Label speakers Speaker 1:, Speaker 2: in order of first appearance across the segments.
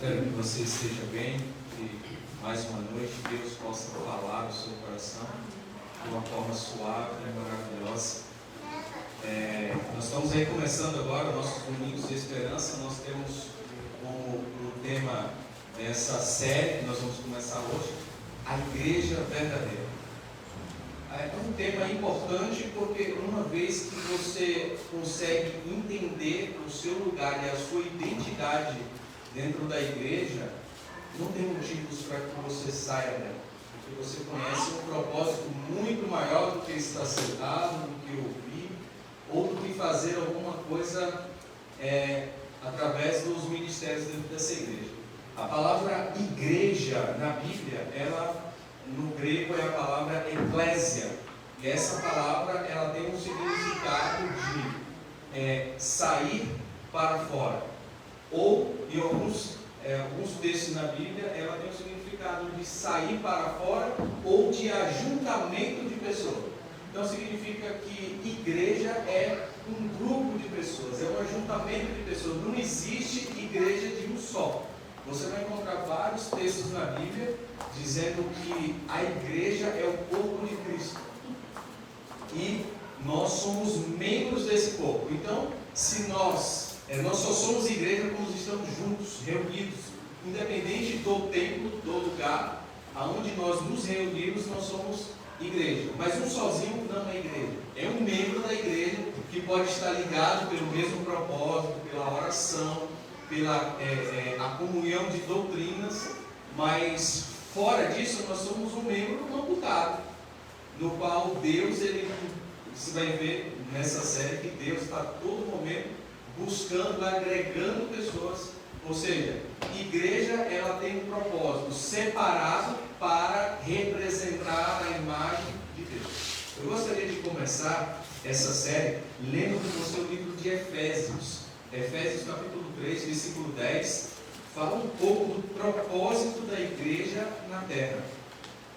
Speaker 1: Espero que você esteja bem, que mais uma noite Deus possa falar no seu coração de uma forma suave e maravilhosa. Nós estamos aí começando agora nossos Domingos de Esperança. Nós temos como tema dessa série que nós vamos começar hoje, a Igreja Verdadeira. É um tema importante porque uma vez que você consegue entender o seu lugar e a sua identidade dentro da igreja, não tem motivos para que você saia dela, porque você conhece um propósito muito maior do que estar sentado, do que ouvir, ou do que fazer alguma coisa através dos ministérios dentro dessa igreja. A palavra igreja na Bíblia, ela no grego é a palavra eclésia, e essa palavra ela tem um significado de sair para fora. Ou, em alguns textos na Bíblia, ela tem o significado de sair para fora ou de ajuntamento de pessoas. Então, significa que igreja é um grupo de pessoas, é um ajuntamento de pessoas. Não existe igreja de um só. Você vai encontrar vários textos na Bíblia dizendo que a igreja é o corpo de Cristo. E nós somos membros desse corpo. Então, se nós só somos igreja quando estamos juntos, reunidos, independente do tempo, do lugar, aonde nós nos reunimos, nós somos igreja. Mas um sozinho não é igreja. É um membro da igreja que pode estar ligado pelo mesmo propósito, pela oração, pela a comunhão de doutrinas, mas fora disso nós somos um membro amputado, no qual Deus, você vai ver nessa série que Deus está a todo momento buscando, agregando pessoas. Ou seja, igreja ela tem um propósito separado para representar a imagem de Deus. Eu gostaria de começar essa série lendo com você o livro de Efésios. Efésios capítulo 3, versículo 10, fala um pouco do propósito da igreja na terra.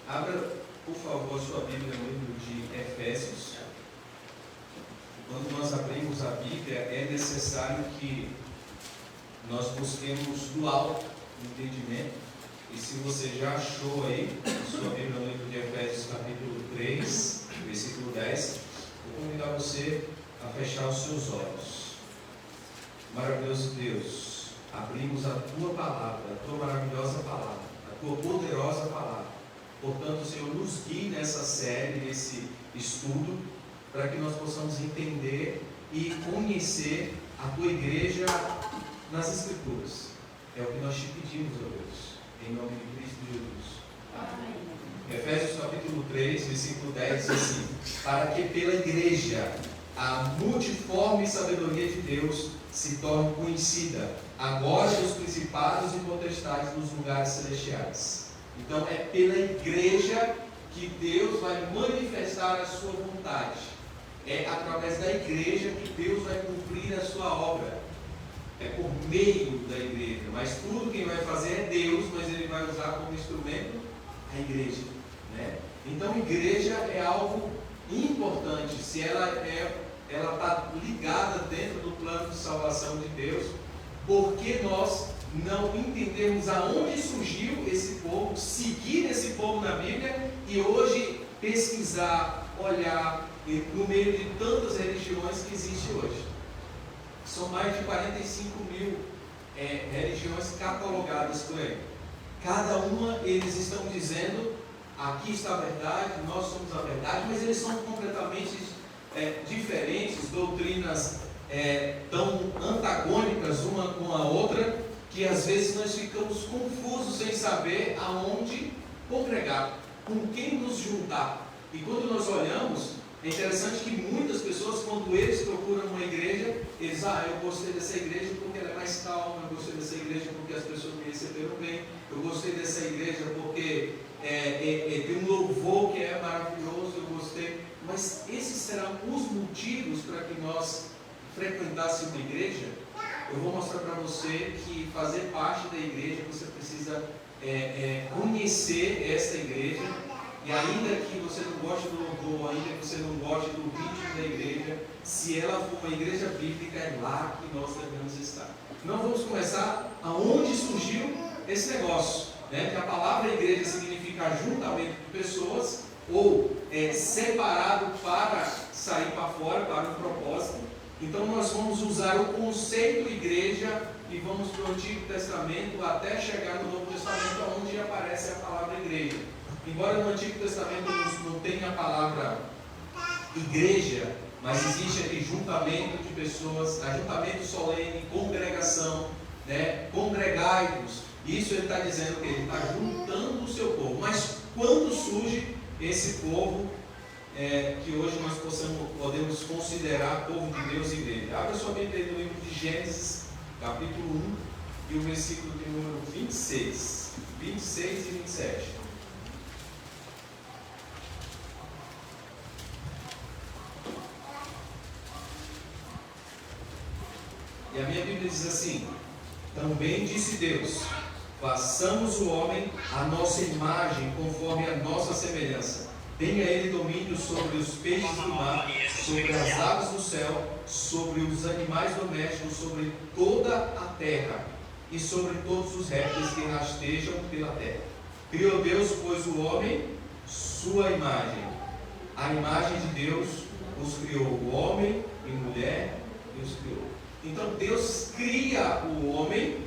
Speaker 1: Abra, por favor, sua Bíblia no livro de Efésios. Quando nós abrimos a Bíblia, é necessário que nós busquemos do alto o entendimento. E se você já achou aí a sua Bíblia no livro de Efésios capítulo 3, versículo 10, vou convidar você a fechar os seus olhos. Maravilhoso Deus, abrimos a Tua palavra, a Tua maravilhosa palavra, a Tua poderosa palavra. Portanto, Senhor, nos guie nessa série, nesse estudo, para que nós possamos entender e conhecer a Tua igreja nas Escrituras. É o que nós te pedimos, ó Deus, em nome de Cristo Jesus. Amém. Efésios capítulo 3, versículo 10 diz assim: para que pela igreja a multiforme sabedoria de Deus se torne conhecida, agora dos principados e potestades nos lugares celestiais. Então é pela igreja que Deus vai manifestar a sua vontade. É através da igreja que Deus vai cumprir a sua obra. É por meio da igreja. Mas tudo quem vai fazer é Deus, mas Ele vai usar como instrumento a igreja, né? Então, igreja é algo importante. Se ela está ligada dentro do plano de salvação de Deus, porque nós não entendemos aonde surgiu esse povo, seguir esse povo na Bíblia e hoje pesquisar, olhar no meio de tantas religiões que existem hoje. São mais de 45 mil religiões catalogadas por aí. Cada uma eles estão dizendo, aqui está a verdade, nós somos a verdade, mas eles são completamente diferentes, doutrinas tão antagônicas uma com a outra, que às vezes nós ficamos confusos sem saber aonde congregar, com quem nos juntar. E quando nós olhamos, é interessante que muitas pessoas, quando eles procuram uma igreja, eles eu gostei dessa igreja porque ela é mais calma, eu gostei dessa igreja porque as pessoas me receberam bem, eu gostei dessa igreja porque tem um louvor que é maravilhoso, eu gostei. Mas esses serão os motivos para que nós frequentássemos uma igreja? Eu vou mostrar para você que fazer parte da igreja, você precisa conhecer essa igreja. E ainda que você não goste do louvor, ainda que você não goste do ritmo da igreja, se ela for uma igreja bíblica, é lá que nós devemos estar. Nós vamos começar aonde surgiu esse negócio, né? Que a palavra igreja significa ajuntamento de pessoas ou separado para sair para fora, para um propósito. Então nós vamos usar o conceito igreja e vamos para o Antigo Testamento até chegar no Novo Testamento, onde aparece a palavra igreja. Embora no Antigo Testamento não tenha a palavra igreja, mas existe aqui juntamento de pessoas, ajuntamento solene, congregação, né? Congregai-vos. Isso ele está dizendo que ele está juntando o seu povo. Mas quando surge esse povo que hoje nós podemos considerar povo de Deus e igreja? Abra sua Bíblia no livro de Gênesis, capítulo 1, e o versículo de número 26 e 27. E a minha Bíblia diz assim: também disse Deus, façamos o homem à nossa imagem, conforme a nossa semelhança. Tenha ele domínio sobre os peixes do mar, sobre as aves do céu, sobre os animais domésticos, sobre toda a terra e sobre todos os répteis que rastejam pela terra. Criou Deus, pois, o homem, sua imagem. A imagem de Deus os criou, o homem e mulher e os criou. Então Deus cria o homem,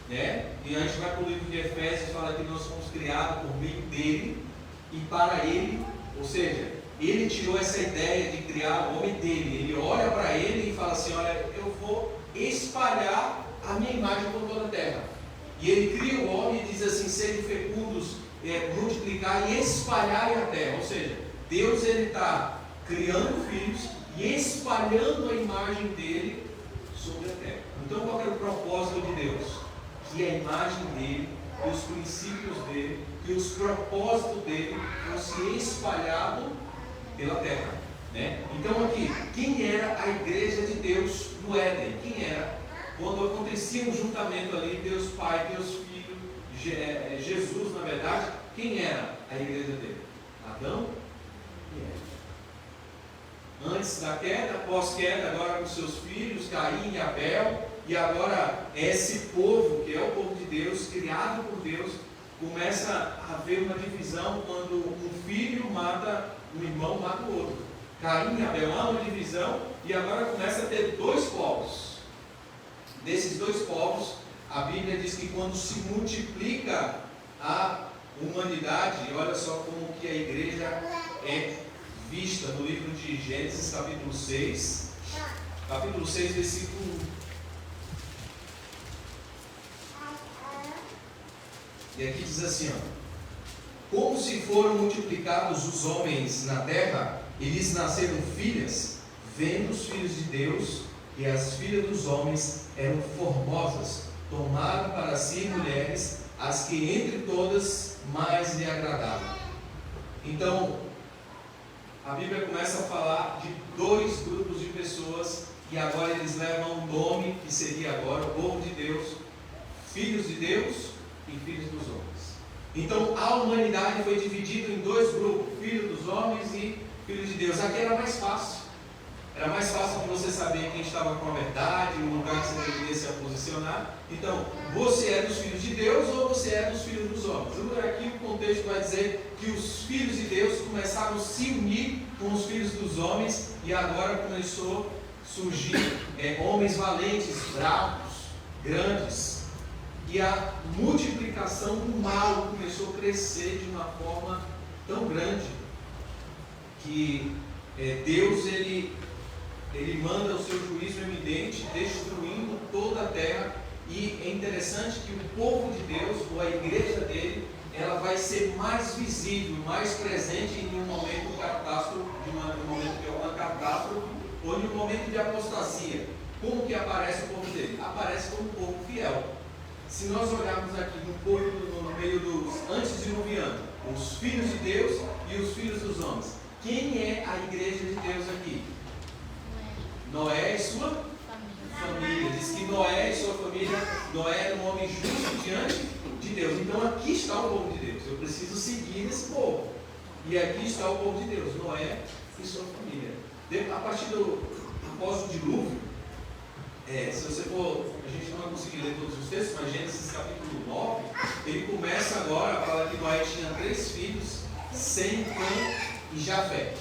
Speaker 1: né? E a gente vai para o livro de Efésios, fala que nós fomos criados por meio dele e para ele. Ou seja, ele tirou essa ideia de criar o homem dele. Ele olha para ele e fala assim: olha, eu vou espalhar a minha imagem por toda a terra. E ele cria o homem e diz assim: sejam fecundos, multiplicar e espalhar a terra. Ou seja, Deus ele está criando filhos e espalhando a imagem dele sobre a terra. Então qual é o propósito de Deus? Que a imagem dele, que os princípios dele, que os propósitos dele fossem espalhados pela terra, né? Então aqui, quem era a igreja de Deus no Éden? Quem era? Quando acontecia um juntamento ali, Deus Pai, Deus Filho, Jesus, na verdade, quem era a igreja dele? Adão e Eva. Antes da queda, pós-queda, agora com seus filhos, Caim e Abel, e agora esse povo, que é o povo de Deus, criado por Deus, começa a haver uma divisão quando um filho mata, um irmão mata o outro. Caim e Abel há uma divisão e agora começa a ter dois povos. Desses dois povos, a Bíblia diz que quando se multiplica a humanidade, olha só como que a igreja é vista no livro de Gênesis, capítulo 6, versículo 1. E aqui diz assim, ó: como se foram multiplicados os homens na terra, e lhes nasceram filhas, vendo os filhos de Deus que as filhas dos homens eram formosas, tomaram para si mulheres, as que entre todas mais lhe agradavam. Então, a Bíblia começa a falar de dois grupos de pessoas, e agora eles levam um nome que seria agora o povo de Deus, filhos de Deus e filhos dos homens. Então a humanidade foi dividida em dois grupos, filhos dos homens e filhos de Deus. Aqui era mais fácil. Era mais fácil de você saber quem estava com a verdade, o lugar que você deveria se posicionar. Então, você é dos filhos de Deus ou você é dos filhos dos homens? Aqui o contexto vai dizer que os filhos de Deus começaram a se unir com os filhos dos homens, e agora começou a surgir homens valentes, bravos, grandes. E a multiplicação do mal começou a crescer de uma forma tão grande que Deus ele manda o seu juízo evidente, destruindo toda a terra. E é interessante que o povo de Deus, ou a igreja dele, ela vai ser mais visível, mais presente em um momento de catástrofe, um momento de uma catástrofe, ou em um momento de apostasia. Como que aparece o povo dele? Aparece como um povo fiel. Se nós olharmos aqui no povo, no meio dos antediluvianos, os filhos de Deus e os filhos dos homens, quem é a igreja de Deus aqui? Noé e sua família. Diz que Noé e sua família, Noé era um homem justo diante de Deus. Então aqui está o povo de Deus. Eu preciso seguir esse povo. E aqui está o povo de Deus, Noé e sua família. A partir após o dilúvio, se você for, a gente não vai conseguir ler todos os textos, mas Gênesis capítulo 9, ele começa agora a falar que Noé tinha 3 filhos, Sem, Cã e Jafé.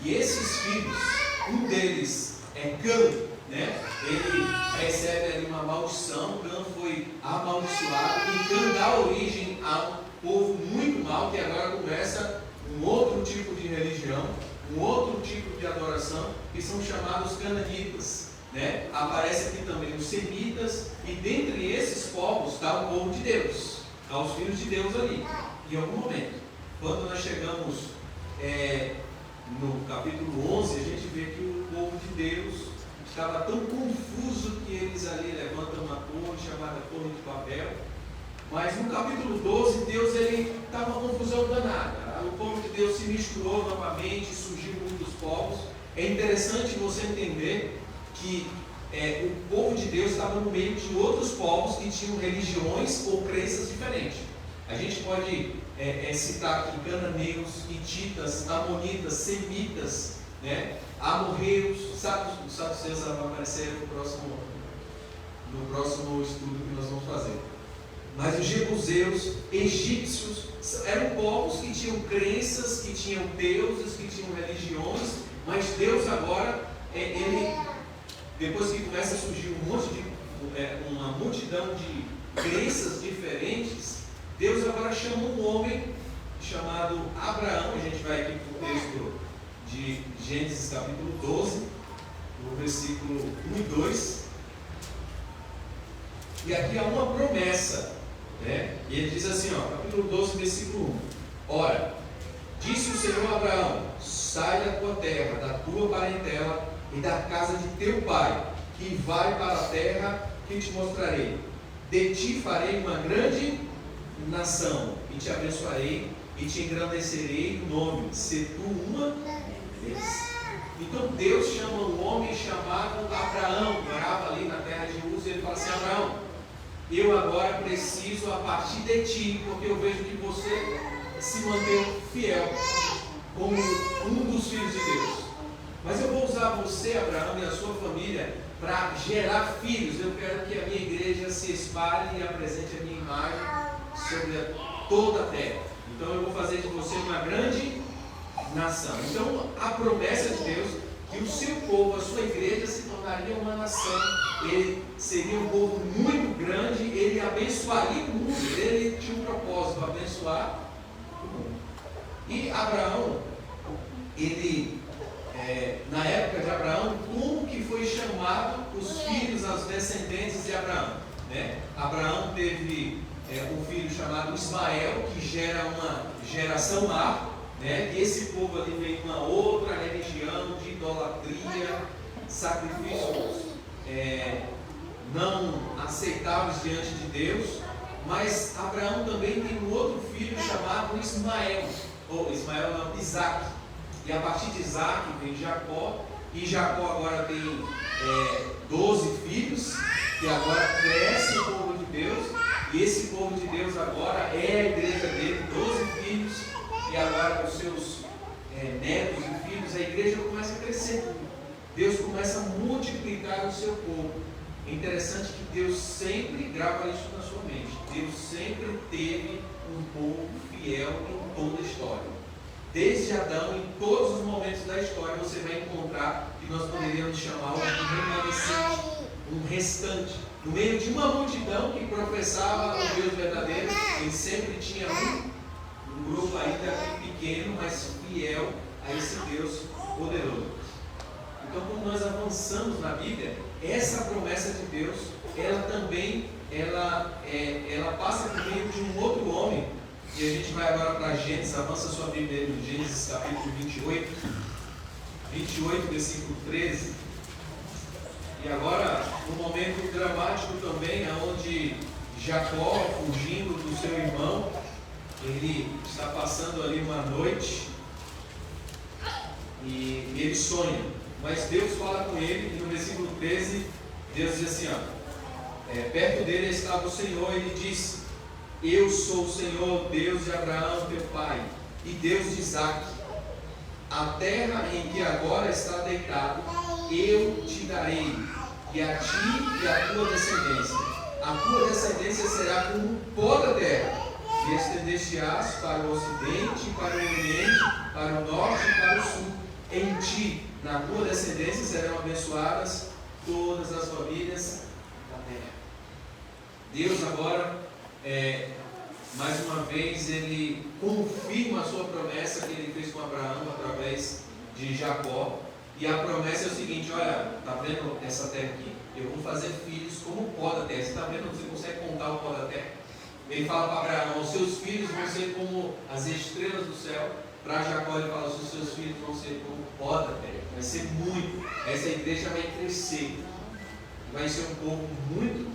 Speaker 1: E esses filhos, um deles é Cã, né? Ele recebe ali uma maldição, Cã foi amaldiçoado, e Cã dá origem a um povo muito mau, que agora começa um outro tipo de religião, um outro tipo de adoração, que são chamados cananitas, né? Aparece aqui também os semitas, e dentre esses povos está o povo de Deus, está os filhos de Deus ali, em algum momento. Quando nós chegamos no capítulo 11, a gente vê que o povo de Deus estava tão confuso que eles ali levantam uma torre chamada Torre de Babel. Mas no capítulo 12, Deus estava uma confusão danada. O povo de Deus se misturou novamente, surgiu muitos povos. É interessante você entender que o povo de Deus estava no meio de outros povos que tinham religiões ou crenças diferentes. A gente pode citar aqui cananeus, hititas, amonitas, semitas, né? Amorreus, saduceus vai aparecer no próximo estudo que nós vamos fazer. Mas os jebuseus, egípcios, eram povos que tinham crenças, que tinham deuses, que tinham religiões, mas Deus agora, depois que começa a surgir uma multidão de crenças diferentes, Deus agora chama um homem chamado Abraão. A gente vai aqui para o texto de Gênesis capítulo 12, no versículo 1 e 2. E aqui há uma promessa, né? E ele diz assim, capítulo 12, versículo 1. Ora, disse o Senhor a Abraão: sai da tua terra, da tua parentela e da casa de teu pai, e vai para a terra que te mostrarei. De ti farei uma grande nação, e te abençoarei, e te engrandecerei o nome, se tu uma vez. Então Deus chama um homem chamado Abraão, morava ali na terra de Uz, e ele fala assim: Abraão, eu agora preciso a partir de ti, porque eu vejo que você se mantém fiel como um dos filhos de Deus. Mas eu vou usar você, Abraão, e a sua família para gerar filhos. Eu quero que a minha igreja se espalhe e apresente a minha imagem sobre toda a terra. Então eu vou fazer de você uma grande nação. Então a promessa de Deus, que o seu povo, a sua igreja se tornaria uma nação. Ele seria um povo muito grande, ele abençoaria o mundo. Ele tinha um propósito: abençoar o mundo. E Abraão, na época de Abraão, como que foi chamado os filhos, as descendentes de Abraão, né? Abraão teve um filho chamado Ismael, que gera uma geração má, né? E esse povo ali veio uma outra religião de idolatria, sacrifícios não aceitáveis diante de Deus. Mas Abraão também tem um outro filho chamado Ismael, ou Ismael não, Isaac. E a partir de Isaac vem Jacó, e Jacó agora tem 12 filhos, que agora cresce o povo de Deus, e esse povo de Deus agora é a igreja dele, 12 filhos, e agora os seus netos e filhos, a igreja começa a crescer. Deus começa a multiplicar o seu povo. É interessante que Deus sempre grava isso na sua mente. Deus sempre teve um povo fiel em toda a história. Desde Adão, em todos os momentos da história, você vai encontrar que nós poderíamos chamar de remanescente, um restante. No meio de uma multidão que professava o Deus verdadeiro, ele sempre tinha um grupo ainda pequeno, mas fiel a esse Deus poderoso. Então, quando nós avançamos na Bíblia, essa promessa de Deus, ela também ela passa por meio de um outro homem. E a gente vai agora para Gênesis, avança a sua Bíblia no Gênesis capítulo 28, versículo 13. E agora, um momento dramático também, onde Jacó, fugindo do seu irmão, ele está passando ali uma noite e ele sonha. Mas Deus fala com ele, e no versículo 13, Deus diz assim, perto dele estava o Senhor, e ele disse: eu sou o Senhor, Deus de Abraão, teu pai, e Deus de Isaac. A terra em que agora está deitado, eu te darei, e a ti e a tua descendência. a tua descendência será como o pó da terra, e estender-te-ás para o ocidente, para o oriente, para o norte e para o sul. Em ti, na tua descendência, serão abençoadas todas as famílias da terra. Deus agora, mais uma vez, Ele confirma a sua promessa que Ele fez com Abraão através de Jacó. E a promessa é o seguinte: olha, está vendo essa terra aqui? Eu vou fazer filhos como o pó da terra. Você está vendo? Você consegue contar o pó da terra? Ele fala para Abraão: os seus filhos vão ser como as estrelas do céu. Para Jacó ele fala: os seus filhos vão ser como o pó da terra. Vai ser muito. Essa igreja vai crescer. Vai ser um povo muito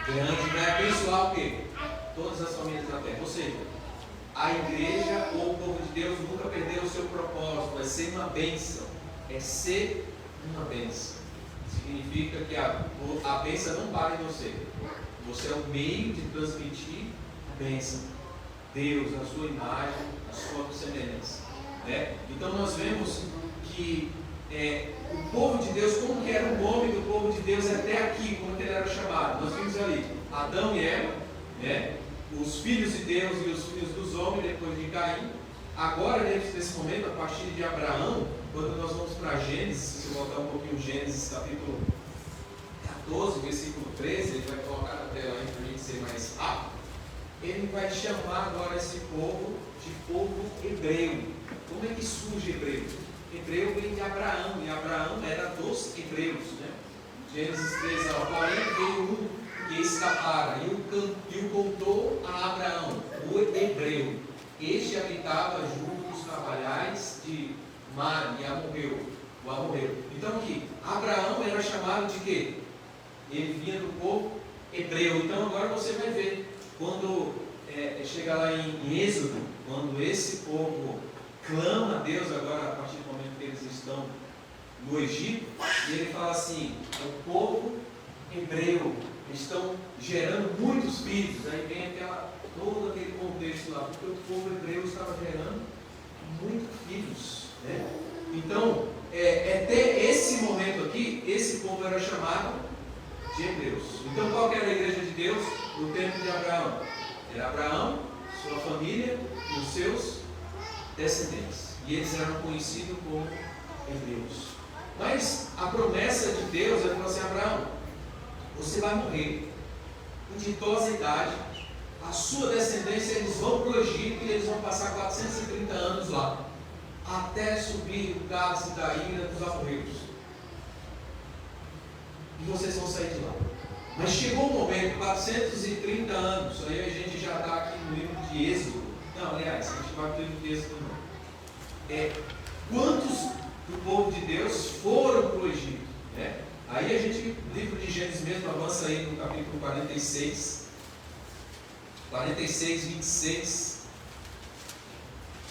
Speaker 1: grande. Vai abençoar o quê? Todas as famílias da terra. Ou seja, a igreja ou o povo de Deus nunca perdeu o seu propósito. Vai ser uma bênção. É ser uma bênção. Significa que a bênção não para em você. Você é o meio de transmitir a bênção. Deus, a sua imagem, a sua semelhança. Então nós vemos que o povo de Deus, como que era o nome do povo de Deus até aqui, como que ele era chamado? Nós vimos ali Adão e Eva, os filhos de Deus e os filhos dos homens depois de Caim. Agora, nesse momento, a partir de Abraão, quando nós vamos para Gênesis, se você voltar um pouquinho, Gênesis capítulo 14, versículo 13, ele vai colocar na tela aí para a gente ser mais rápido. Ele vai chamar agora esse povo de povo hebreu. Como é que surge hebreu? Hebreu vem de Abraão, e Abraão era dos hebreus. Gênesis 13, porém veio um que escapara, e o contou a Abraão, o hebreu. Este habitava junto dos carvalhais de Mar e o amorreu. Então aqui, Abraão era chamado de quê? Ele vinha do povo hebreu. Então agora você vai ver, quando chega lá em Êxodo, quando esse povo clama a Deus agora, a partir do momento que eles estão no Egito, e ele fala assim: o povo hebreu, estão gerando muitos filhos. Aí vem todo aquele contexto lá, porque o povo hebreu estava gerando muitos filhos. Então, até esse momento aqui, esse povo era chamado de hebreus. Então, qual que era a igreja de Deus no tempo de Abraão? Era Abraão, sua família e os seus descendentes. E eles eram conhecidos como hebreus. Mas a promessa de Deus era assim: Abraão, você vai morrer com ditosa idade, a sua descendência, eles vão para o Egito e eles vão passar 430 anos lá, até subir o cálice da ira dos amorreus. E vocês vão sair de lá. Mas chegou um momento, 430 anos, aí a gente já está aqui no livro de Êxodo. Não, aliás, a gente vai para o livro de Êxodo não. Quantos do povo de Deus foram para o Egito? Aí a gente, o livro de Gênesis mesmo, avança aí no capítulo 46, 26.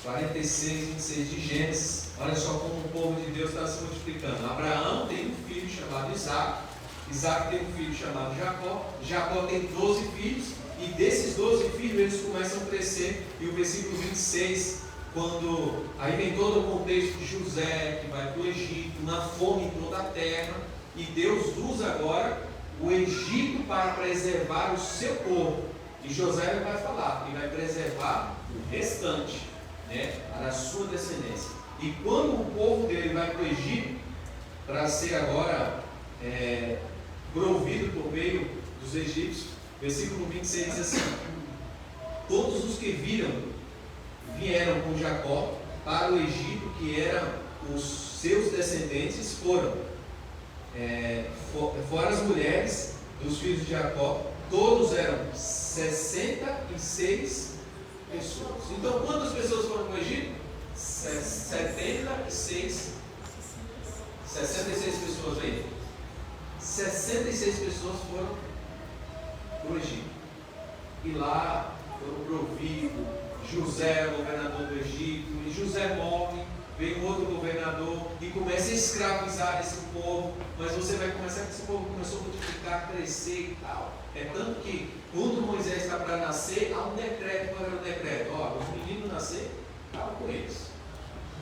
Speaker 1: 46, 26 de Gênesis. Olha só como o povo de Deus está se multiplicando. Abraão tem um filho chamado Isaac. Isaac tem um filho chamado Jacó. Jacó tem 12 filhos. E desses 12 filhos eles começam a crescer. E o versículo 26, quando aí vem todo o contexto de José, que vai para o Egito, na fome em toda a terra. E Deus usa agora o Egito para preservar o seu povo. E José vai falar que vai preservar o restante, para a sua descendência. E quando o povo dele vai para o Egito, para ser agora provido por meio dos egípcios, versículo 26 diz assim: todos os que vieram com Jacó para o Egito, que eram os seus descendentes, foram fora as mulheres dos filhos de Jacó, todos eram 66 pessoas. Então, quantas pessoas foram para o Egito? 66 pessoas aí. 66 pessoas foram para o Egito. E lá foram providos. José, o governador do Egito, e José morre, vem outro governador e começa a escravizar esse povo. Mas você vai começar que esse povo começou a multiplicar, crescer e tal. É tanto que quando Moisés está para nascer, há um decreto. Qual era o decreto? Os meninos nascer, acaba com eles.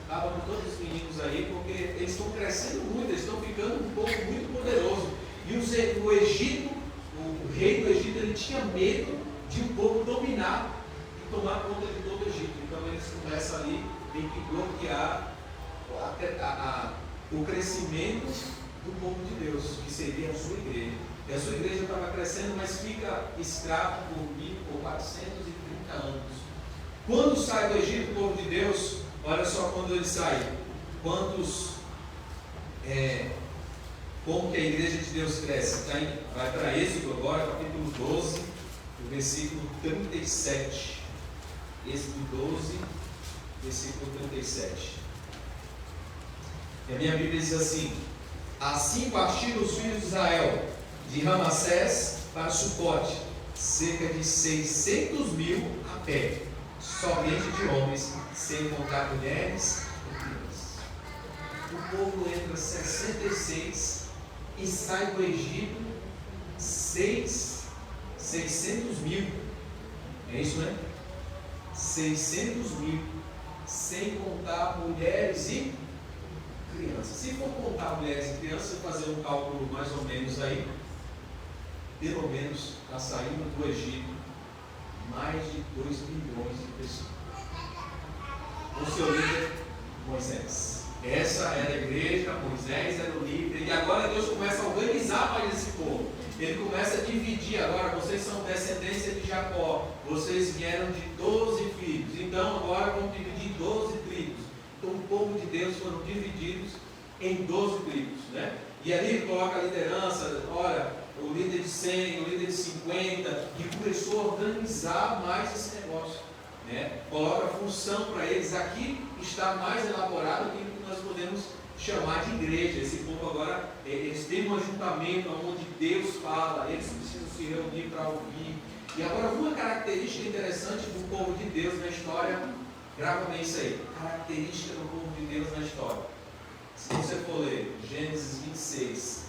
Speaker 1: Acaba com todos os meninos aí, porque eles estão crescendo muito, eles estão ficando um povo muito poderoso. E o Egito, o rei do Egito,
Speaker 2: ele tinha medo de um povo dominar e tomar conta de todo o Egito. Então eles começam ali meio que bloquear o crescimento do povo de Deus, que seria a sua igreja. E a sua igreja estava crescendo, mas fica escravo por 430 anos. Quando sai do Egito o povo de Deus, olha só quando ele sai. Como que a igreja de Deus cresce? Vai para Êxodo agora, capítulo 12, o versículo 37. Êxodo 12, versículo 37. E a minha Bíblia diz assim: assim partiram os filhos de Israel de Ramassés para Sucote, cerca de 600.000 a pé, somente de homens, sem contar mulheres e crianças. O povo entra 66 e sai do Egito 600.000. É isso, né? 600.000, sem contar mulheres e crianças. Se for contar mulheres e crianças, fazer um cálculo mais ou menos aí, pelo menos está saindo do Egito mais de 2 milhões de pessoas. O seu líder, Moisés. Essa era a igreja, Moisés era o líder, e agora Deus começa a organizar mais esse povo. Ele começa a dividir. Agora vocês são descendência de Jacó, vocês vieram de 12 filhos, então agora vamos dividir em 12 tribos. Então o povo de Deus foram divididos em 12 tribos, né? E ali ele coloca a liderança, olha, o líder de 100, o líder de 50, e começou a organizar mais esse negócio, né? Coloca a função para eles. Aqui está mais elaborado aquilo que nós podemos chamar de igreja. Esse povo agora, eles têm um ajuntamento onde Deus fala, eles precisam se reunir para ouvir. E agora uma característica interessante do povo de Deus na história, grava bem isso aí, característica do povo de Deus na história. Se você for ler Gênesis 26,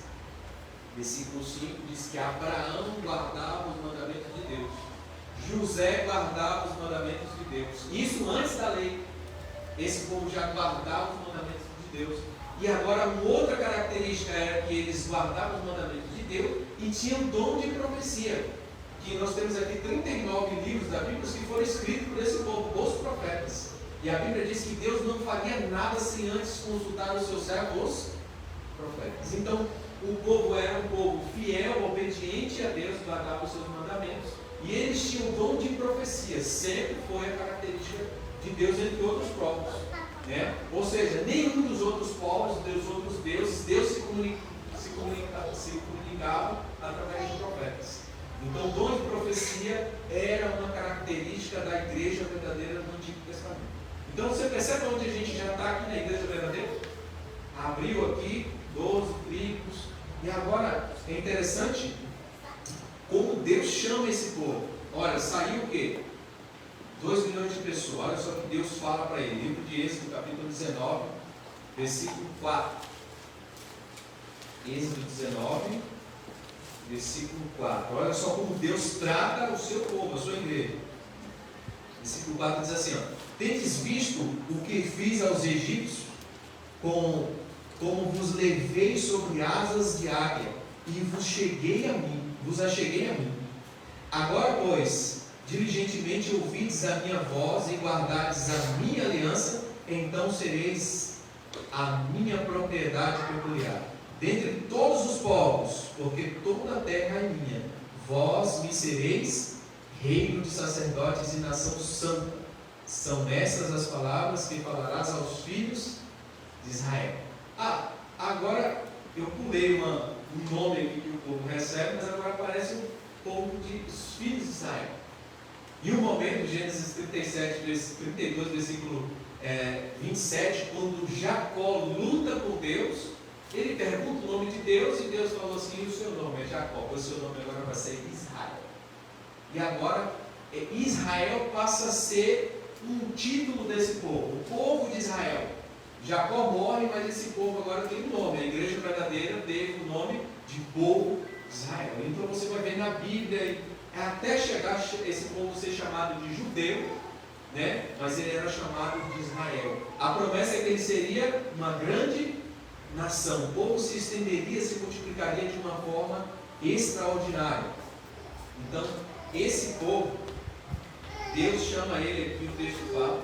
Speaker 2: versículo 5, diz que Abraão guardava os mandamentos de Deus, José guardava os mandamentos de Deus. Isso antes da lei. Esse povo já guardava os mandamentos de Deus. E agora uma outra característica era que eles guardavam os mandamentos de Deus e tinham dom de profecia. Que nós temos aqui 39 livros da Bíblia que foram escritos por esse povo, os profetas. E a Bíblia diz que Deus não faria nada sem antes consultar os seus servos, os profetas. Então, o povo era um povo fiel, obediente a Deus, guardava os seus mandamentos. E eles tinham o dom de profecia. Sempre foi a característica de Deus entre outros povos, né? Ou seja, nenhum dos outros povos, dos outros deuses, Deus se comunicava através de profetas. Então, o dom de profecia era uma característica da igreja verdadeira do Antigo Testamento. Então, você percebe onde a gente já está aqui na igreja verdadeira? Abriu aqui 12 tribos. E agora, é interessante como Deus chama esse povo. Olha, saiu o quê? 2 milhões de pessoas. Olha só que Deus fala para ele. Livro de Êxodo, capítulo 19, versículo 4. Êxodo 19, versículo 4. Olha só como Deus trata o seu povo, a sua igreja. Versículo 4 diz assim: ó, tendes visto o que fiz aos egípcios, como vos levei sobre asas de águia, e vos acheguei a mim. Agora, pois, diligentemente ouvides a minha voz e guardardes a minha aliança, então sereis a minha propriedade peculiar dentre todos os povos, porque toda a terra é minha. Vós me sereis reino de sacerdotes e nação santa. São essas as palavras que falarás aos filhos de Israel. Agora eu pulei um nome aqui que o povo recebe, mas agora aparece o povo dos filhos de Israel. E o momento, Gênesis 32, versículo 27, quando Jacó luta com Deus, ele pergunta o nome de Deus e Deus falou assim: o seu nome é Jacó, o seu nome agora vai ser Israel. E agora Israel passa a ser um título desse povo, o povo de Israel. Jacó morre, mas esse povo agora tem um nome. A igreja verdadeira teve o nome de povo de Israel. Então você vai ver na Bíblia, até chegar esse povo ser chamado de judeu, né? Mas ele era chamado de Israel. A promessa é que ele seria uma grande nação. O povo se estenderia, se multiplicaria de uma forma extraordinária. Então, esse povo, Deus chama ele, aqui o texto fala,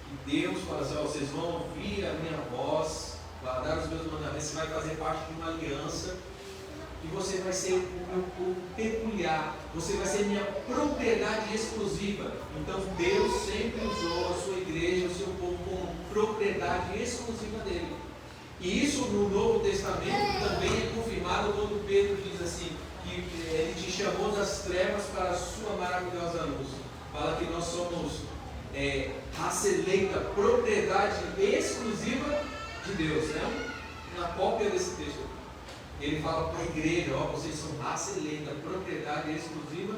Speaker 2: que Deus fala assim, vocês vão ouvir a minha voz, guardar os meus mandamentos, você vai fazer parte de uma aliança, e você vai ser o meu povo peculiar, você vai ser minha propriedade exclusiva. Então Deus sempre usou a sua igreja, o seu povo, como propriedade exclusiva dele. E isso no Novo Testamento também é confirmado quando Pedro diz assim, que ele te chamou das trevas para a sua maravilhosa luz. Fala que nós somos raça eleita, propriedade exclusiva de Deus, né? Na cópia desse texto. Ele fala para a igreja, vocês são raça eleita, propriedade exclusiva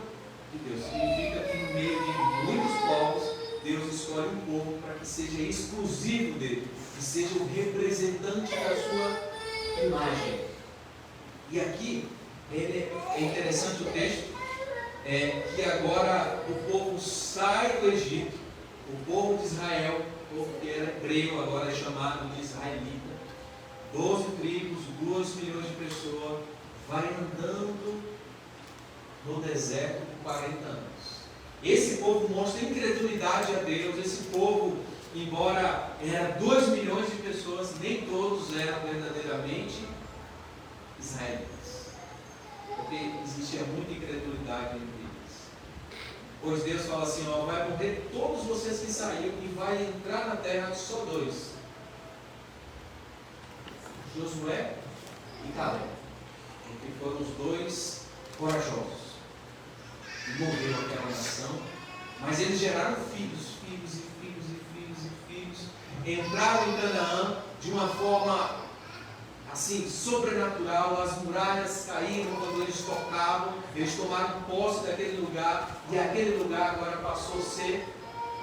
Speaker 2: de Deus. Significa que no meio de muitos povos, Deus escolhe um povo para que seja exclusivo dele, que seja o representante da sua imagem. E aqui, é interessante o texto, que agora o povo sai do Egito, o povo de Israel, o povo que era grego, agora é chamado de israelita, 12 tribos, 2 milhões de pessoas, vai andando no deserto por 40 anos. Esse povo mostra incredulidade a Deus. Esse povo, embora era 2 milhões de pessoas, nem todos eram verdadeiramente israelitas, porque existia muita incredulidade entre eles. Pois Deus fala assim, vai morrer todos vocês que saíram e vai entrar na terra só 2. Josué e Caleb, porque foram os 2 corajosos e morreram aquela nação, mas eles geraram filhos, entraram em Canaã de uma forma assim sobrenatural. As muralhas caíram quando eles tocavam, eles tomaram posse daquele lugar, e aquele lugar agora passou a ser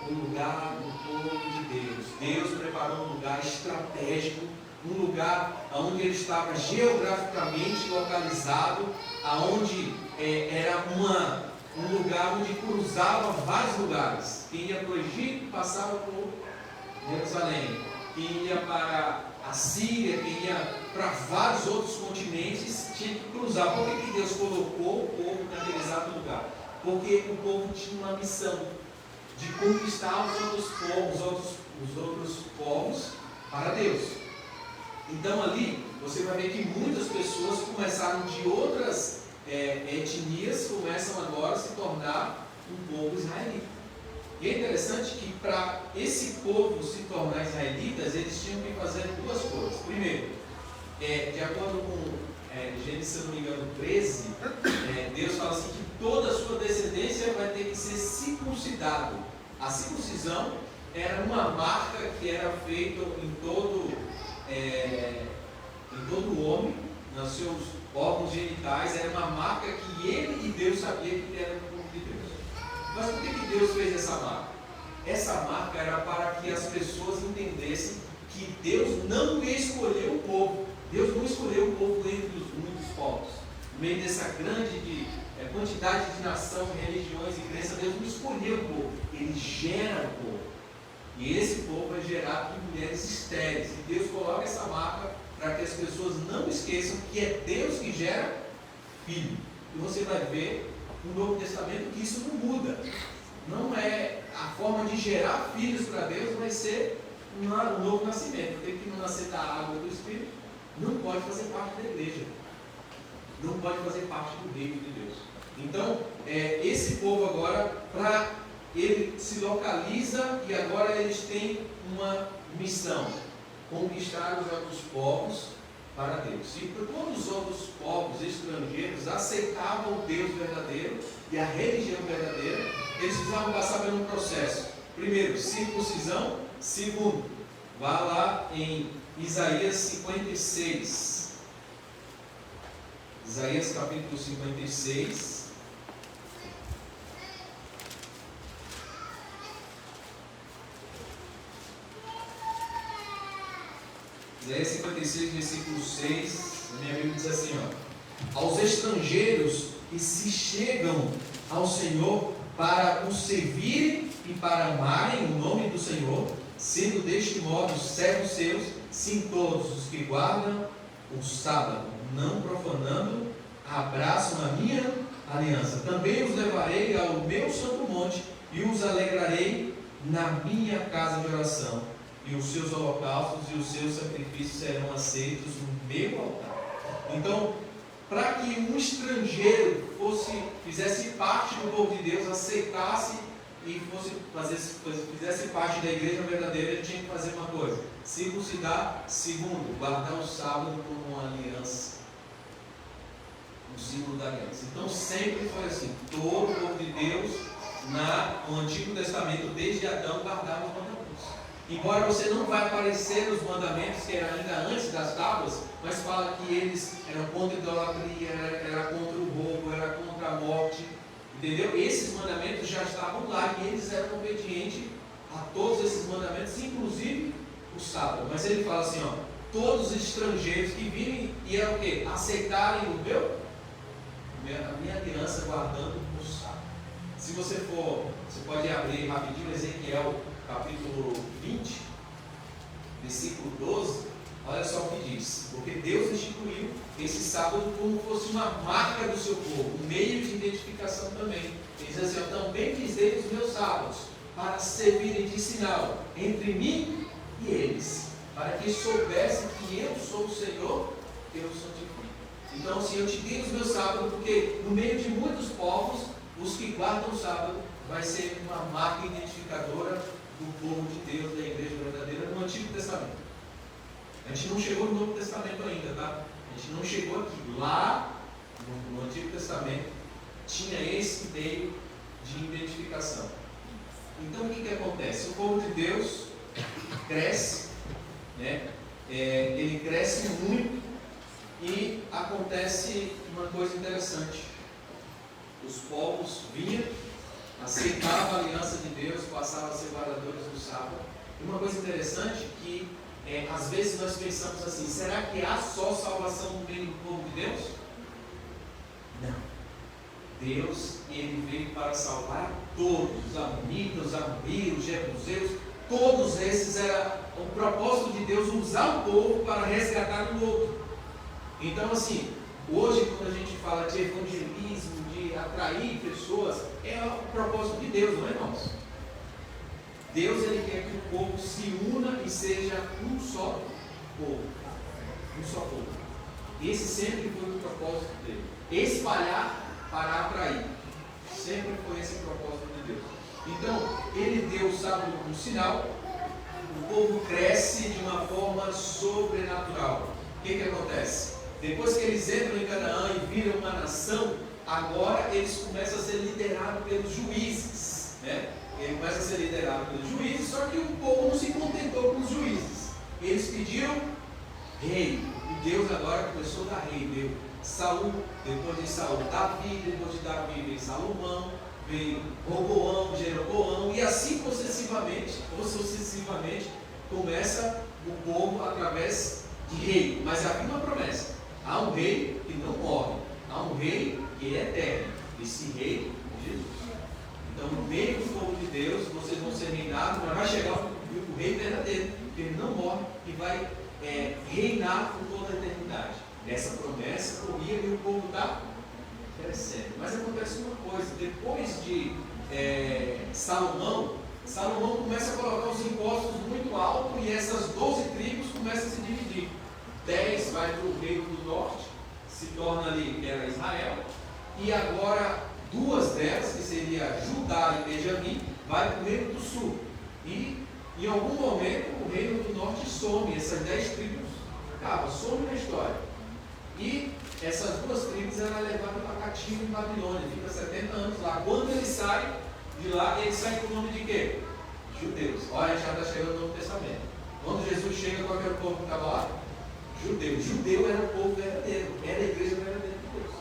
Speaker 2: o lugar do povo de Deus. Deus preparou um lugar estratégico, um lugar onde ele estava geograficamente localizado, aonde era um lugar onde cruzava vários lugares. Quem ia para o Egito passava por Jerusalém, quem ia para a Síria, quem ia para vários outros continentes, tinha que cruzar. Por que Deus colocou o povo naquele exato lugar? Porque o povo tinha uma missão de conquistar os outros povos para Deus. Então ali você vai ver que muitas pessoas começaram de outras etnias, começam agora a se tornar um povo israelita. E é interessante que para esse povo se tornar israelitas, eles tinham que fazer 2 coisas. Primeiro, de acordo com Gênesis, se não me engano, 13, Deus fala assim que toda a sua descendência vai ter que ser circuncidado. A circuncisão era uma marca que era feita em todo homem, nos seus órgãos genitais, era uma marca que ele e Deus sabia que ele era o povo de Deus. Mas por que Deus fez essa marca? Essa marca era para que as pessoas entendessem que Deus não escolheu o povo. Deus não escolheu o povo entre os muitos povos. No meio dessa grande quantidade de nação, religiões e crenças, Deus não escolheu o povo. Ele gera o povo. E esse povo é gerado de mulheres estéreis. E Deus coloca essa marca para que as pessoas não esqueçam que é Deus que gera filho. E você vai ver no Novo Testamento que isso não muda. Não é a forma de gerar filhos para Deus, vai ser um novo nascimento. Aquele que não nascer da água do Espírito não pode fazer parte da igreja. Não pode fazer parte do reino de Deus. Então, esse povo agora, ele se localiza e agora eles têm uma missão: conquistar os outros povos para Deus. E todos os outros povos estrangeiros aceitavam o Deus verdadeiro e a religião verdadeira, eles precisavam passar por um processo. Primeiro, circuncisão. Segundo, vá lá em Isaías 56. Isaías capítulo 56. Isaías 56, versículo 6, na minha Bíblia diz assim, aos estrangeiros que se chegam ao Senhor para o servirem e para amarem o nome do Senhor, sendo deste modo servos seus, sim, todos os que guardam o sábado, não profanando, abraçam a minha aliança. Também os levarei ao meu santo monte e os alegrarei na minha casa de oração. E os seus holocaustos e os seus sacrifícios serão aceitos no meu altar. Então, para que um estrangeiro fizesse parte do povo de Deus, aceitasse e fizesse parte da igreja verdadeira, ele tinha que fazer uma coisa: circuncidar, segundo, guardar o sábado como uma aliança, um símbolo da aliança. Então sempre foi assim: todo o povo de Deus no Antigo Testamento, desde Adão, guardava os mandamentos. Embora você não vai aparecer nos mandamentos, que era ainda antes das tábuas, mas fala que eles eram contra a idolatria, era contra o roubo, era contra a morte, entendeu? Esses mandamentos já estavam lá e eles eram obedientes a todos esses mandamentos, inclusive o sábado. Mas ele fala assim, ó: todos os estrangeiros que virem e o quê? Aceitarem a minha aliança, guardando o sábado. Se você pode abrir rapidinho Ezequiel capítulo 20, versículo 12, olha só o que diz: porque Deus instituiu esse sábado como fosse uma marca do seu povo, um meio de identificação também. Ele diz assim: eu também fiz deles os meus sábados, para servirem de sinal entre mim e eles, para que soubessem que eu sou o Senhor, eu santifico. Então assim, eu te dei os meus sábados, porque no meio de muitos povos, os que guardam o sábado vai ser uma marca identificadora do povo de Deus, da igreja verdadeira, no Antigo Testamento. A gente não chegou no Novo Testamento ainda, tá? A gente não chegou aqui. Lá, no Antigo Testamento, tinha esse meio de identificação. Então, o que acontece? O povo de Deus cresce, né? Ele cresce muito e acontece uma coisa interessante. Os povos vinham, aceitavam a aliança de Deus, passavam a ser guardadores do sábado. E uma coisa interessante que às vezes nós pensamos assim: será que há só salvação no meio do povo de Deus? Não. Deus, ele veio para salvar todos, os amonitas, os amorreus, os jebuseus, todos esses. Era o propósito de Deus usar o povo para resgatar o outro. Então assim, hoje quando a gente fala de evangelismo, de atrair pessoas, é o propósito de Deus, não é nosso. Deus, ele quer que o povo se una e seja um só povo. Um só povo. Esse sempre foi o propósito dele. Espalhar para atrair. Sempre foi esse o propósito de Deus. Então, ele deu o sábado como sinal. O povo cresce de uma forma sobrenatural. O que acontece? Depois que eles entram em Canaã e viram uma nação, agora eles começam a ser liderados pelos juízes, né? Ele começa a ser liderado pelos juízes, só que o povo não se contentou com os juízes. Eles pediram rei, e Deus agora começou a dar rei. Deu Saul, depois de Saul, Davi, depois de Davi veio Salomão, veio Roboão, Jeroboão, e assim sucessivamente começa o povo através de rei. Mas havia uma promessa: há um rei que não morre, há um rei que é eterno. Esse rei é Jesus. Então, no meio do povo de Deus, vocês vão ser reinados, mas vai chegar o rei verdadeiro, que ele não morre e vai reinar por toda a eternidade. Essa promessa corria e o povo está crescendo. Mas acontece uma coisa: depois de Salomão começa a colocar os impostos muito altos e essas 12 tribos começam a se dividir. 10 vai para o reino do norte, se torna ali, que era Israel, e agora 2 delas, que seria Judá e Benjamim, vai para o reino do sul. E em algum momento o reino do norte some, essas 10 tribos some na história. E essas 2 tribos eram levadas para cativo em Babilônia, fica 70 anos lá. Quando ele sai de lá, ele sai com o nome de quê? Judeus. Olha, já está chegando no Novo Testamento. Quando Jesus chega, qual era o povo que estava lá? Judeu. Judeu era o povo verdadeiro, era a igreja verdadeira de Deus.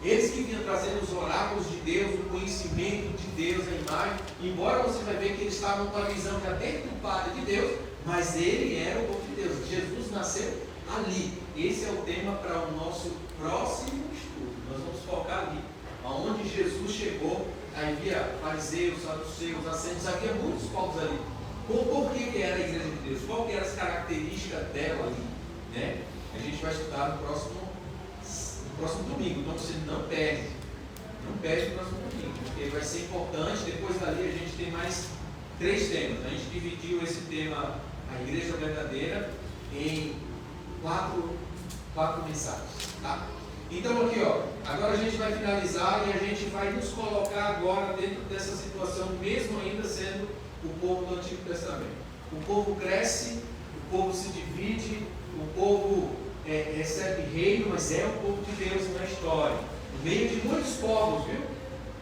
Speaker 2: Eles que vinham trazendo os oráculos de Deus, o conhecimento de Deus, a imagem. Embora você vai ver que eles estavam com a visão já deturpada de Deus, mas ele era o povo de Deus. Jesus nasceu ali. Esse é o tema para o nosso próximo estudo. Nós vamos focar ali. Aonde Jesus chegou, havia fariseus, saduceus, assentos, havia muitos povos ali. Por que era a igreja de Deus? Qual que eram as características dela ali? Né? A gente vai estudar no próximo domingo, então você não perde. Não perde para o próximo domingo, porque vai ser importante. Depois dali a gente tem mais 3 temas. A gente dividiu esse tema, a igreja verdadeira, em 4 mensagens. Tá? Então aqui, ó, agora a gente vai finalizar e a gente vai nos colocar agora dentro dessa situação, mesmo ainda sendo o povo do Antigo Testamento. O povo cresce, o povo se divide, o povo recebe reino, mas é o povo de Deus na história. No meio de muitos povos, viu?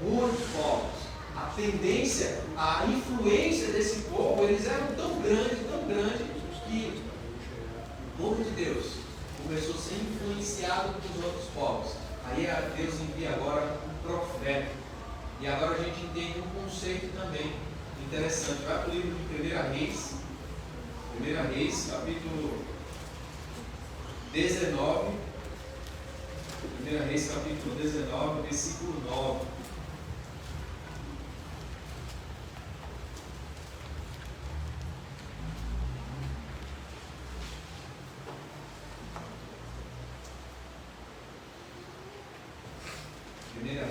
Speaker 2: Muitos povos. A tendência, a influência desse povo, eles eram tão grande, que o povo de Deus começou a ser influenciado pelos outros povos. Aí Deus envia agora um profeta. E agora a gente entende um conceito também interessante. Vai para o livro de 1 Reis. 1 Reis, capítulo 19. 1 Reis, capítulo 19, versículo 9.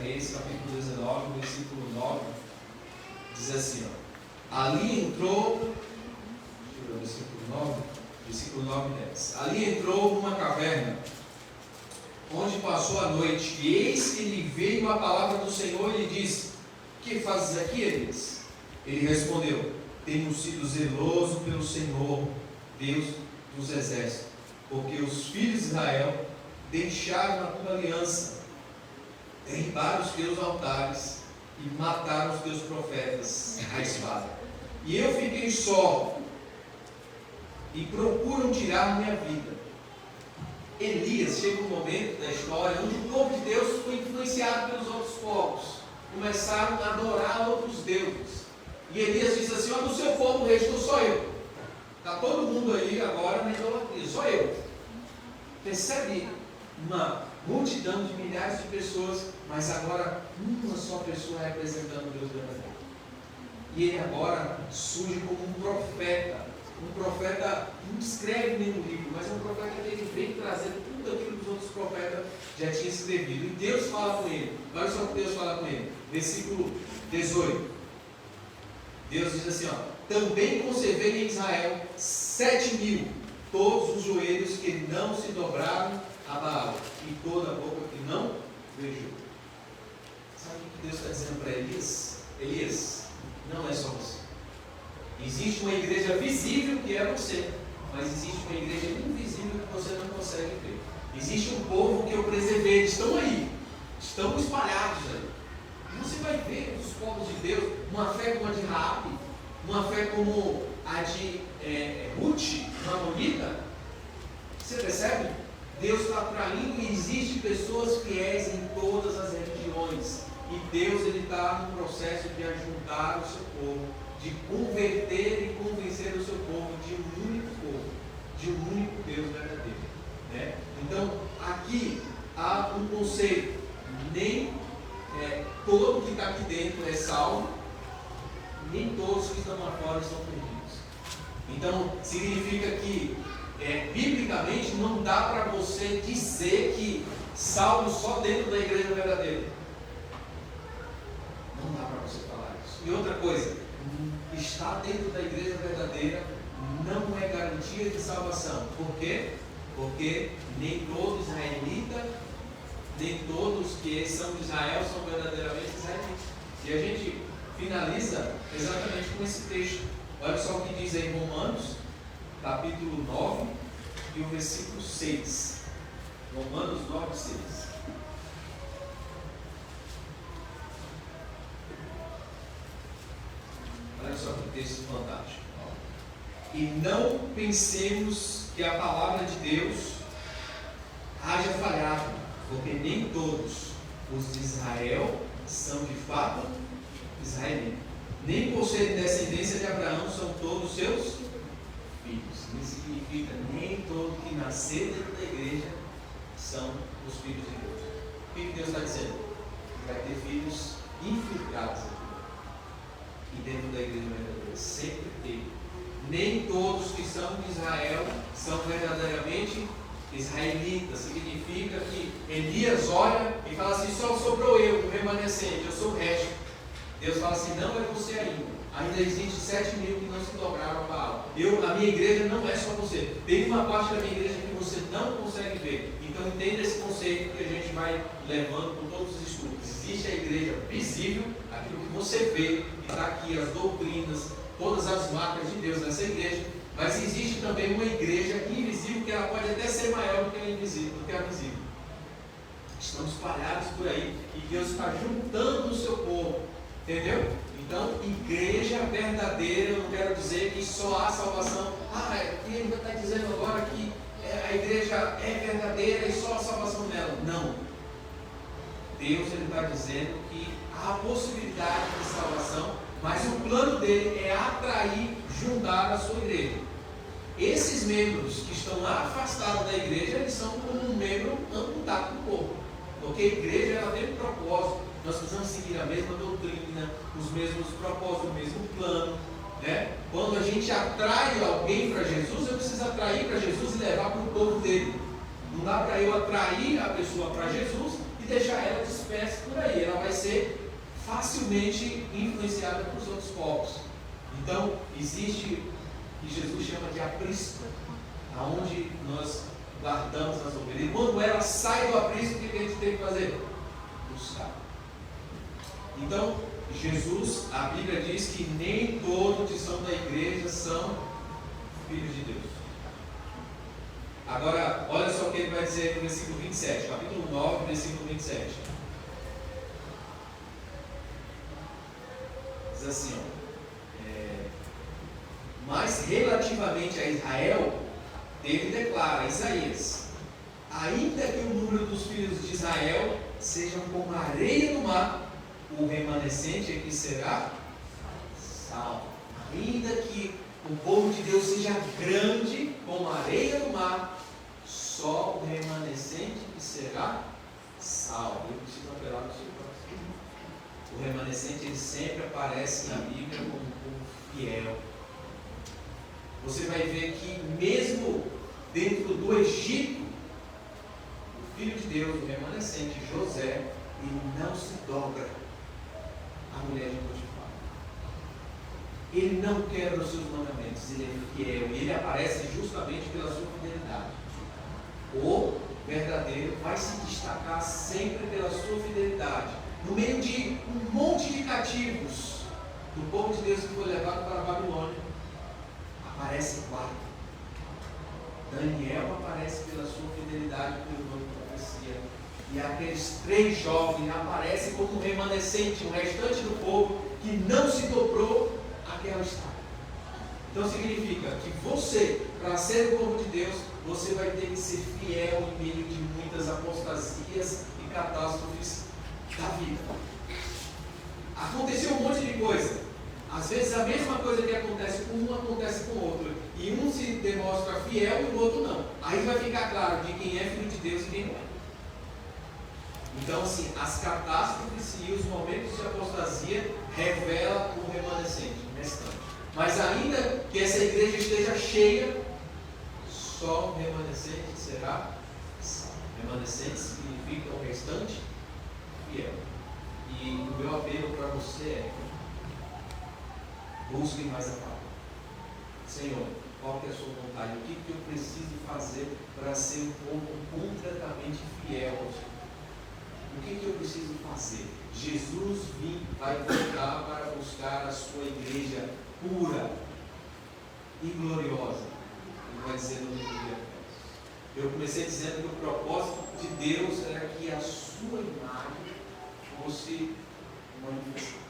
Speaker 2: Reis, capítulo 19, versículo 9, diz assim, ó, ali entrou, versículo 9 e 10, ali entrou uma caverna, onde passou a noite, e eis que lhe veio a palavra do Senhor e lhe disse, que fazes aqui, Elias? Ele respondeu, tenho sido zeloso pelo Senhor, Deus dos exércitos, porque os filhos de Israel deixaram a tua aliança, derribaram os teus altares e mataram os teus profetas à espada. E eu fiquei só e procuram tirar minha vida. Elias chega um momento da história onde o povo de Deus foi influenciado pelos outros povos, começaram a adorar outros deuses. E Elias diz assim: olha, do seu povo restou só eu. Está todo mundo aí agora na idolatria, só eu. Percebe uma multidão de milhares de pessoas, mas agora uma só pessoa representando Deus verdadeiro. E ele agora surge como um profeta. Um profeta não escreve nem no livro, mas é um profeta que ele vem trazendo tudo aquilo que os outros profetas já tinham escrevido. E Deus fala com ele. Olha só o que Deus fala com ele. Versículo 18. Deus diz assim, ó: também conservei em Israel 7.000, todos os joelhos que não se dobraram a Baal, e toda a boca que não beijou. Sabe o que Deus está dizendo para Elias? Elias, não é só você. Existe uma igreja visível que é você, mas existe uma igreja invisível que você não consegue ver. Existe um povo que eu preservei, eles estão aí, estão espalhados aí. E você vai ver os povos de Deus, uma fé como a de Raabe, uma fé como a de Ruth, uma monita. Você percebe? Deus está atraindo e existe pessoas fiéis em todas as religiões. E Deus está no processo de ajuntar o seu povo, de converter e convencer o seu povo de um único povo, de um único Deus verdadeiro. Né? Então, aqui há um conceito: nem todo que está aqui dentro é salvo, nem todos que estão lá fora estão perdidos. Então, significa que, biblicamente, não dá para você dizer que salvo só dentro da igreja verdadeira. Não dá para você falar isso. E outra coisa, estar dentro da igreja verdadeira não é garantia de salvação. Por quê? Porque nem todo israelita, nem todos que são de Israel são verdadeiramente israelitas. E a gente finaliza exatamente com esse texto. Olha só o que diz aí em Romanos, capítulo 9, e o versículo 6. Romanos 9, 6. Olha só que texto fantástico. E não pensemos que a palavra de Deus haja falhado, porque nem todos os de Israel são de fato israelitas. Nem por serem descendência de Abraão são todos seus filhos. Isso significa nem todo que nascer dentro da igreja são os filhos de Deus. O que Deus está dizendo? Que vai ter filhos infiltrados aqui. E dentro da igreja verdadeira sempre teve. Nem todos que são de Israel são verdadeiramente israelita, significa que Elias olha e fala assim, só sobrou eu, o remanescente, eu sou o resto. Deus fala assim, não é você ainda existe 7.000 que não se dobraram a Baal. A minha igreja não é só você, tem uma parte da minha igreja que você não consegue ver. Então entenda esse conceito que a gente vai levando com todos os estudos. Existe a igreja visível, aquilo que você vê, e está aqui as doutrinas, todas as marcas de Deus nessa igreja, mas existe também uma igreja invisível, que ela pode até ser maior do que a invisível, do que a visível. Estão espalhados por aí, e Deus está juntando o seu povo, entendeu? Então, igreja verdadeira, eu não quero dizer que só há salvação. Ele está dizendo agora que a igreja é verdadeira e só há salvação nela. Não. Deus está dizendo que há possibilidade de salvação, mas o plano dele é atrair, juntar a sua igreja. Esses membros que estão lá afastados da igreja, eles são como um membro amputado do corpo. Porque a igreja ela tem um propósito. Nós precisamos seguir a mesma doutrina, os mesmos propósitos, o mesmo plano. Né? Quando a gente atrai alguém para Jesus, eu preciso atrair para Jesus e levar para o povo dele. Não dá para eu atrair a pessoa para Jesus e deixar ela dispersa por aí. Ela vai ser facilmente influenciada pelos outros povos. Então, existe o que Jesus chama de aprisco, aonde nós guardamos as ovelhas. E quando ela sai do aprisco, o que a gente tem que fazer? Buscar. Então, Jesus, a Bíblia diz que nem todos que são da igreja são filhos de Deus. Agora, olha só o que ele vai dizer no versículo 27, capítulo 9, versículo 27. Diz assim, mas relativamente a Israel, ele declara, Isaías, ainda que o número dos filhos de Israel sejam como a areia do mar, o remanescente é que será salvo. Ainda que o povo de Deus seja grande como a areia do mar, só o remanescente que será salvo. Eu preciso operar no seu coração. O remanescente ele sempre aparece na Bíblia como um povo fiel. Você vai ver que mesmo dentro do Egito, o Filho de Deus, o remanescente, José, ele não se dobra à mulher de Potifar. Ele não quebra os seus mandamentos, ele é fiel, e ele aparece justamente pela sua fidelidade. O verdadeiro vai se destacar sempre pela sua fidelidade. No meio de um monte de cativos do povo de Deus que foi levado para a Babilônia, aparece quatro. Daniel aparece pela sua fidelidade pelo nome de profecia. E aqueles 3 jovens aparecem como um remanescente, um restante do povo que não se dobrou àquela estátua. Então significa que você, para ser o povo de Deus, você vai ter que ser fiel em meio de muitas apostasias e catástrofes da vida. Aconteceu um monte de coisa. Às vezes a mesma coisa que acontece com um, acontece com o outro. E um se demonstra fiel e o outro não. Aí vai ficar claro de quem é filho de Deus e quem não é. Então assim, as catástrofes e os momentos de apostasia revelam o remanescente, o restante. Mas ainda que essa igreja esteja cheia, só o remanescente será salvo. Remanescente significa o restante fiel. E o meu apelo para você é: busque mais a palavra. Senhor, qual que é a sua vontade? O que eu preciso fazer para ser um povo completamente fiel ao Senhor? O que eu preciso fazer? Jesus vai voltar para buscar a sua igreja pura e gloriosa. Ele vai dizer no livro de Efésios. Eu comecei dizendo que o propósito de Deus era que a sua imagem fosse manifestada.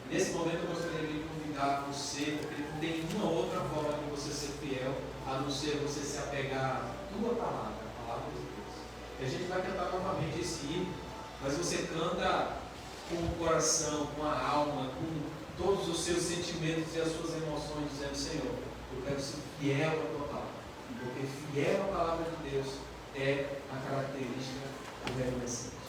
Speaker 2: Nesse momento eu gostaria de convidar você, porque não tem nenhuma outra forma de você ser fiel, a não ser você se apegar à tua palavra, a palavra de Deus. E a gente vai cantar novamente esse hino, mas você canta com o coração, com a alma, com todos os seus sentimentos e as suas emoções, dizendo: Senhor, eu quero ser fiel à tua palavra, porque fiel à palavra de Deus é a característica do remanescente.